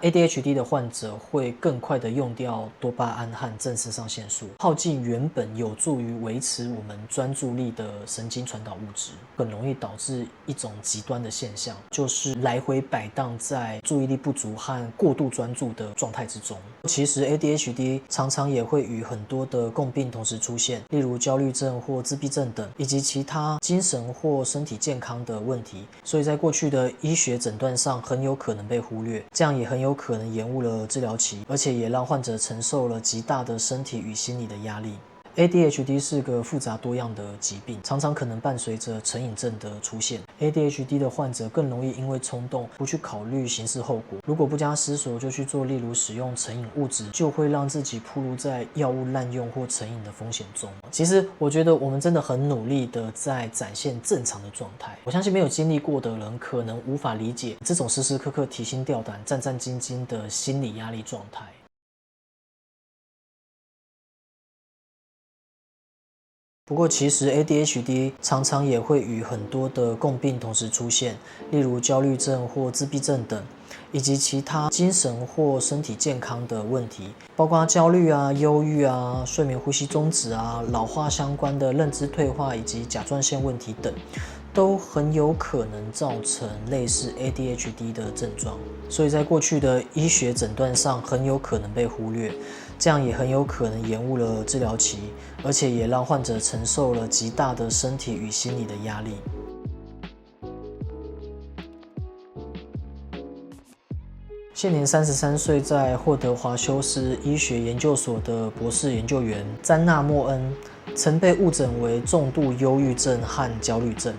ADHD 的患者会更快的用掉多巴胺和正肾上腺素，耗尽原本有助于维持我们专注力的神经传导物质，很容易导致一种极端的现象，就是来回摆荡在注意力不足和过度专注的状态之中。其实 ADHD 常常也会与很多的共病同时出现，例如焦虑症或自闭症等，以及其他精神或身体健康的问题，所以在过去的医学诊断上很有可能被忽略，这样也很有可能延误了治疗期，而且也让患者承受了极大的身体与心理的压力。ADHD 是个复杂多样的疾病，常常可能伴随着成瘾症的出现。ADHD 的患者更容易因为冲动不去考虑刑事后果，如果不加思索就去做，例如使用成瘾物质，就会让自己暴露在药物滥用或成瘾的风险中。其实我觉得我们真的很努力的在展现正常的状态，我相信没有经历过的人可能无法理解这种时时刻刻提心吊胆、战战兢兢的心理压力状态。不过，其实 ADHD 常常也会与很多的共病同时出现，例如焦虑症或自闭症等，以及其他精神或身体健康的问题，包括焦虑啊、忧郁啊、睡眠呼吸中止啊、老化相关的认知退化以及甲状腺问题等，都很有可能造成类似 ADHD 的症状，所以在过去的医学诊断上很有可能被忽略，这样也很有可能延误了治疗期，而且也让患者承受了极大的身体与心理的压力。现年33岁，在霍德华休斯医学研究所的博士研究员詹纳莫恩，曾被误诊为重度忧郁症和焦虑症，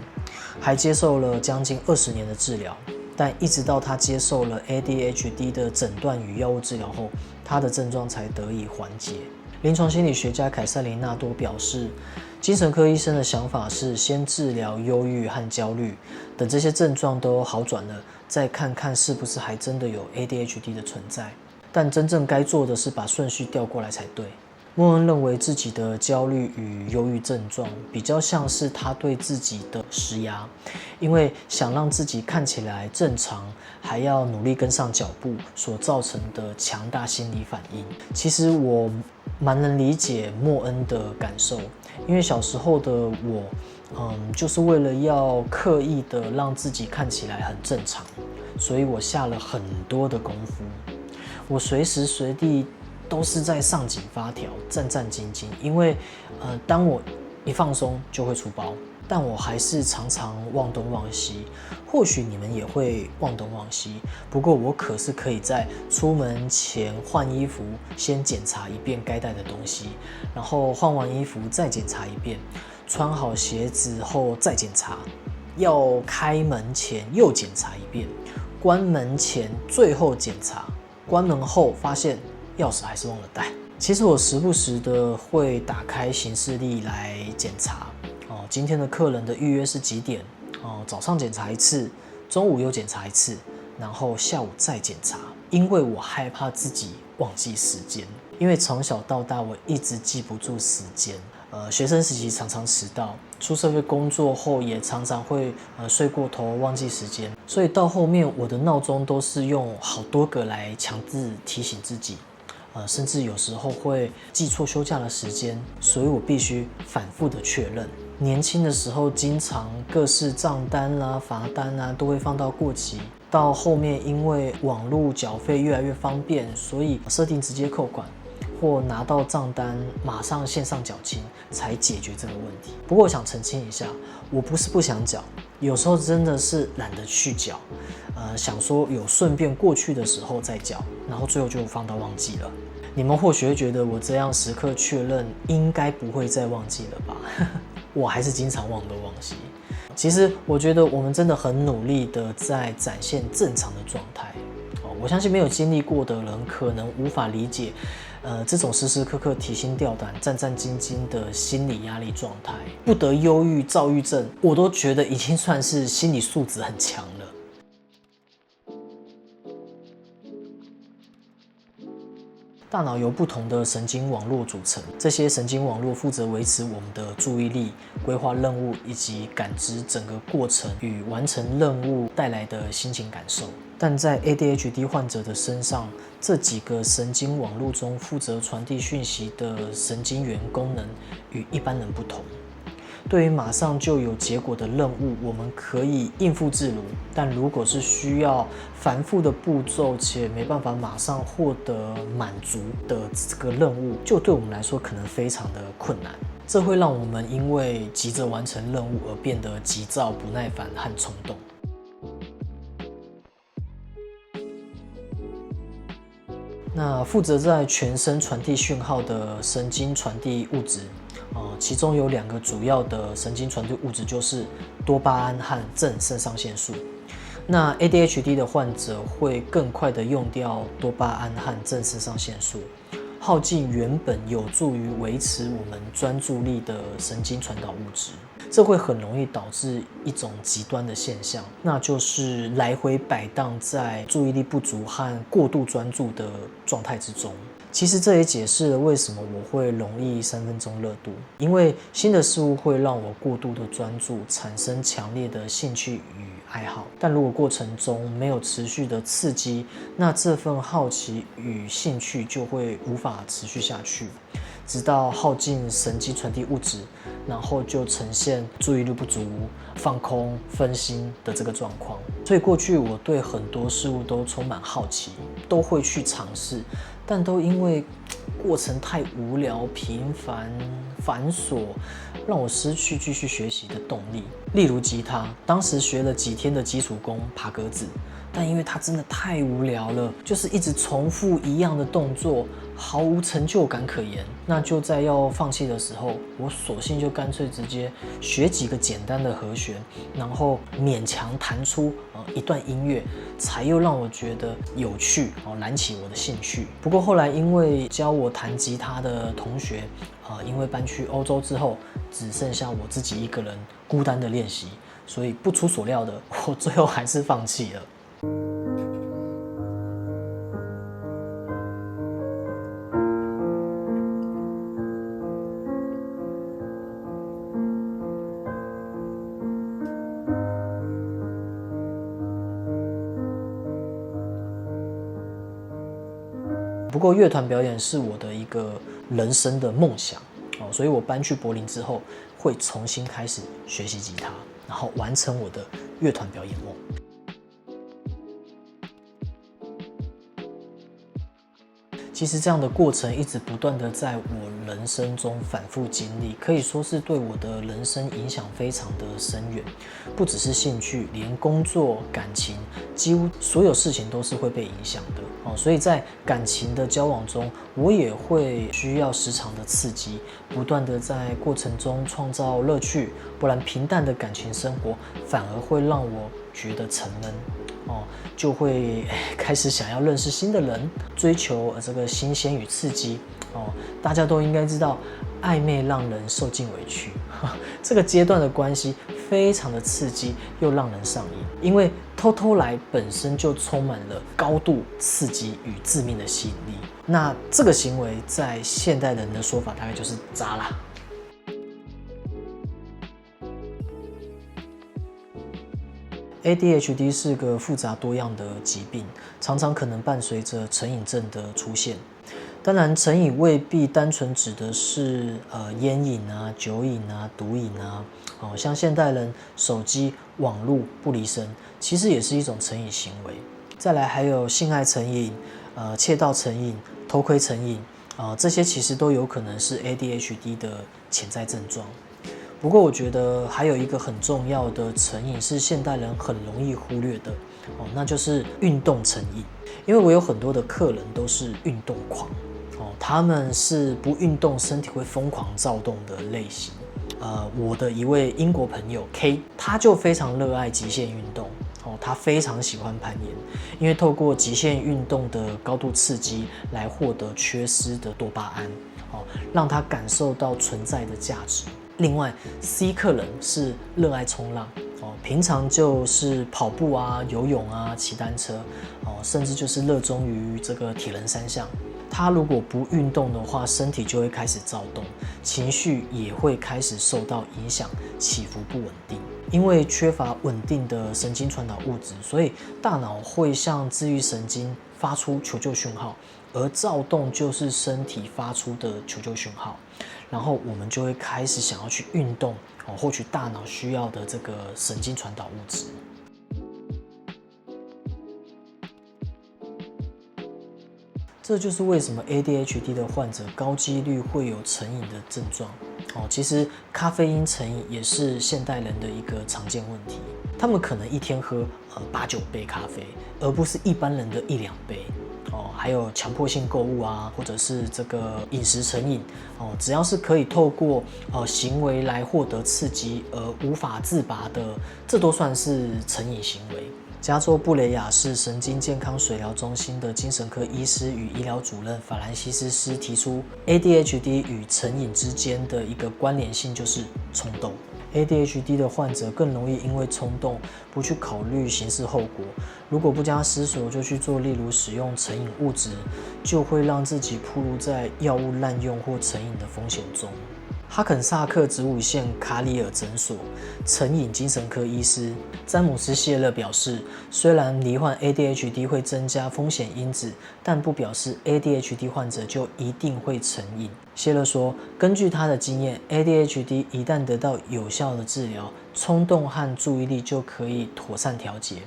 还接受了将近20年的治疗。但一直到他接受了 ADHD 的诊断与药物治疗后，他的症状才得以缓解。临床心理学家凯瑟琳纳多表示，精神科医生的想法是先治疗忧郁和焦虑，等这些症状都好转了，再看看是不是还真的有 ADHD 的存在。但真正该做的是把顺序调过来才对。莫恩认为自己的焦虑与忧郁症状比较像是他对自己的施压，因为想让自己看起来正常，还要努力跟上脚步所造成的强大心理反应。其实我蛮能理解莫恩的感受，因为小时候的我，就是为了要刻意的让自己看起来很正常，所以我下了很多的功夫，我随时随地都是在上紧发条，战战兢兢，因为当我一放松就会出包，但我还是常常忘东忘西。或许你们也会忘东忘西，不过我可是可以在出门前换衣服，先检查一遍该带的东西，然后换完衣服再检查一遍，穿好鞋子后再检查，要开门前又检查一遍，关门前最后检查，关门后发现钥匙还是忘了带。其实我时不时的会打开行事历来检查，今天的客人的预约是几点？早上检查一次，中午又检查一次，然后下午再检查。因为我害怕自己忘记时间，因为从小到大我一直记不住时间。学生时期常常迟到，出社会工作后也常常会睡过头忘记时间，所以到后面我的闹钟都是用好多个来强制提醒自己。甚至有时候会记错休假的时间，所以我必须反复的确认。年轻的时候，经常各式账单啦、罚单啦都会放到过期。到后面，因为网络缴费越来越方便，所以设定直接扣款，或拿到账单马上线上缴清，才解决这个问题。不过我想澄清一下，我不是不想缴，有时候真的是懒得去缴，想说有顺便过去的时候再缴，然后最后就放到忘记了。你们或许会觉得我这样时刻确认，应该不会再忘记了吧？我还是经常忘东忘西。其实我觉得我们真的很努力的在展现正常的状态。我相信没有经历过的人可能无法理解，这种时时刻刻提心吊胆、战战兢兢的心理压力状态。不得忧郁、躁郁症，我都觉得已经算是心理素质很强了。大脑由不同的神经网络组成，这些神经网络负责维持我们的注意力、规划任务以及感知整个过程与完成任务带来的心情感受。但在 ADHD 患者的身上，这几个神经网络中负责传递讯息的神经元功能与一般人不同。对于马上就有结果的任务，我们可以应付自如；但如果是需要繁复的步骤且没办法马上获得满足的这个任务，就对我们来说可能非常的困难。这会让我们因为急着完成任务而变得急躁、不耐烦和冲动。那负责在全身传递讯号的神经传递物质，其中有2个主要的神经传递物质，就是多巴胺和正肾上腺素。那 ADHD 的患者会更快的用掉多巴胺和正肾上腺素，耗尽原本有助于维持我们专注力的神经传导物质。这会很容易导致一种极端的现象，那就是来回摆荡在注意力不足和过度专注的状态之中。其实这也解释了为什么我会容易3分钟热度，因为新的事物会让我过度的专注，产生强烈的兴趣与爱好。但如果过程中没有持续的刺激，那这份好奇与兴趣就会无法持续下去，直到耗尽神经传递物质，然后就呈现注意力不足、放空、分心的这个状况。所以过去我对很多事物都充满好奇，都会去尝试，但都因为过程太无聊、频繁、繁琐，让我失去继续学习的动力。例如吉他，当时学了几天的基础功，爬格子，但因为它真的太无聊了，就是一直重复一样的动作，毫无成就感可言。那就在要放弃的时候，我索性就干脆直接学几个简单的和弦，然后勉强弹出一段音乐，才又让我觉得有趣，燃起我的兴趣。不过后来因为教我弹吉他的同学，因为搬去欧洲之后，只剩下我自己一个人孤单的练习，所以不出所料的，我最后还是放弃了。不过乐团表演是我的一个人生的梦想，所以我搬去柏林之后，会重新开始学习吉他，然后完成我的乐团表演梦。其实这样的过程一直不断的在我人生中反复经历，可以说是对我的人生影响非常的深远。不只是兴趣，连工作、感情，几乎所有事情都是会被影响的。所以在感情的交往中，我也会需要时常的刺激，不断的在过程中创造乐趣，不然平淡的感情生活反而会让我觉得沉闷。就会开始想要认识新的人，追求这个新鲜与刺激。大家都应该知道，暧昧让人受尽委屈。这个阶段的关系非常的刺激，又让人上瘾，因为偷偷来本身就充满了高度刺激与致命的吸引力。那这个行为在现代人的说法大概就是渣啦。ADHD 是个复杂多样的疾病，常常可能伴随着成瘾症的出现。当然，成瘾未必单纯指的是烟瘾啊、酒瘾啊、毒瘾啊。像现代人手机、网络不离身，其实也是一种成瘾行为。再来还有性爱成瘾、窃盗成瘾、偷窥成瘾，这些其实都有可能是 ADHD 的潜在症状。不过我觉得还有一个很重要的成瘾是现代人很容易忽略的，那就是运动成瘾。因为我有很多的客人都是运动狂，他们是不运动身体会疯狂躁动的类型。我的一位英国朋友 K， 他就非常热爱极限运动，他非常喜欢攀岩，因为透过极限运动的高度刺激来获得缺失的多巴胺，让他感受到存在的价值。另外 C 客人是热爱冲浪，平常就是跑步啊、游泳啊、骑单车，甚至就是热衷于这个铁人三项。他如果不运动的话，身体就会开始躁动，情绪也会开始受到影响，起伏不稳定。因为缺乏稳定的神经传导物质，所以大脑会向自愈神经发出求救讯号，而躁动就是身体发出的求救讯号，然后我们就会开始想要去运动，获取大脑需要的这个神经传导物质。这就是为什么 ADHD 的患者高几率会有成瘾的症状。其实咖啡因成瘾也是现代人的一个常见问题。他们可能一天喝8、9杯咖啡，而不是一般人的1、2杯。还有强迫性购物啊，或者是这个饮食成瘾。只要是可以透过行为来获得刺激而无法自拔的，这都算是成瘾行为。加州布雷亚市神经健康水疗中心的精神科医师与医疗主任法兰西斯斯提出 ，ADHD 与成瘾之间的一个关联性就是冲动。ADHD 的患者更容易因为冲动不去考虑刑事后果，如果不加思索就去做，例如使用成瘾物质，就会让自己暴露在药物滥用或成瘾的风险中。哈肯萨克子午线卡里尔诊所成瘾精神科医师詹姆斯·谢勒表示，虽然罹患 ADHD 会增加风险因子，但不表示 ADHD 患者就一定会成瘾。谢勒说，根据他的经验 ，ADHD 一旦得到有效的治疗，冲动和注意力就可以妥善调节，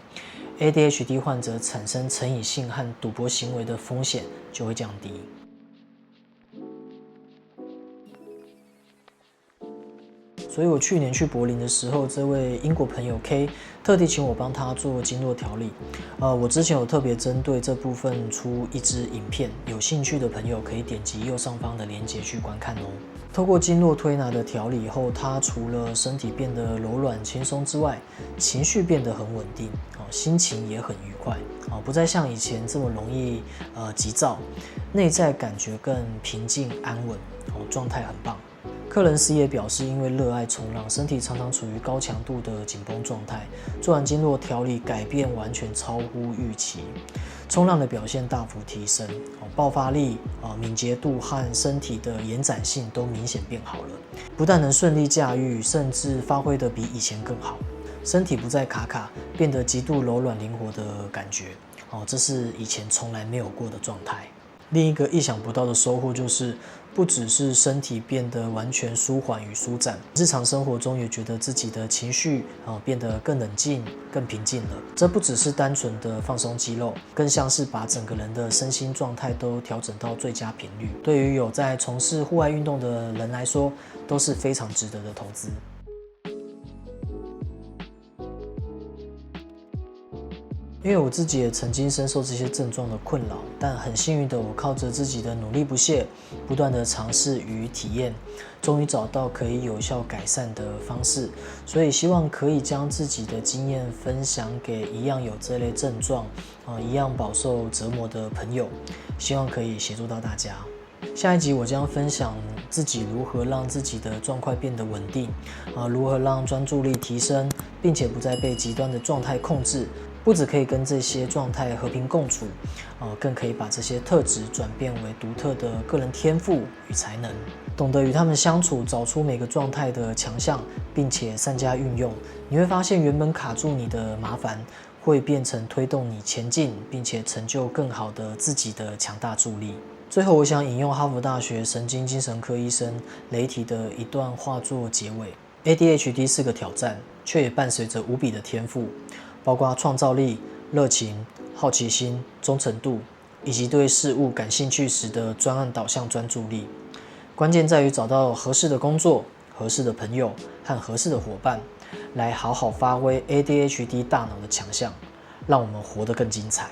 ADHD 患者产生成瘾性和赌博行为的风险就会降低。所以我去年去柏林的时候，这位英国朋友 K 特地请我帮他做经络调理。我之前有特别针对这部分出一支影片，有兴趣的朋友可以点击右上方的链接去观看哦。透过经络推拿的调理后，他除了身体变得柔软轻松之外，情绪变得很稳定，心情也很愉快，不再像以前这么容易急躁，内在感觉更平静安稳，状态很棒。克伦斯也表示，因为热爱冲浪，身体常常处于高强度的紧绷状态。做完经络调理，改变完全超乎预期，冲浪的表现大幅提升，爆发力、敏捷度和身体的延展性都明显变好了。不但能顺利驾驭，甚至发挥得比以前更好。身体不再卡卡，变得极度柔软灵活的感觉。这是以前从来没有过的状态。另一个意想不到的收获就是，不只是身体变得完全舒缓与舒展，日常生活中也觉得自己的情绪变得更冷静、更平静了。这不只是单纯的放松肌肉，更像是把整个人的身心状态都调整到最佳频率。对于有在从事户外运动的人来说，都是非常值得的投资。因为我自己也曾经深受这些症状的困扰，但很幸运的我靠着自己的努力不懈，不断的尝试与体验，终于找到可以有效改善的方式。所以希望可以将自己的经验分享给一样有这类症状、一样饱受折磨的朋友，希望可以协助到大家。下一集我将分享自己如何让自己的状况变得稳定，如何让专注力提升，并且不再被极端的状态控制。不只可以跟这些状态和平共处，更可以把这些特质转变为独特的个人天赋与才能，懂得与他们相处，找出每个状态的强项，并且善加运用。你会发现，原本卡住你的麻烦，会变成推动你前进，并且成就更好的自己的强大助力。最后，我想引用哈佛大学神经精神科医生雷提的一段话做结尾 ：ADHD 是个挑战，却也伴随着无比的天赋。包括创造力、热情、好奇心、忠诚度，以及对事物感兴趣时的专案导向专注力。关键在于找到合适的工作、合适的朋友和合适的伙伴，来好好发挥 ADHD 大脑的强项，让我们活得更精彩。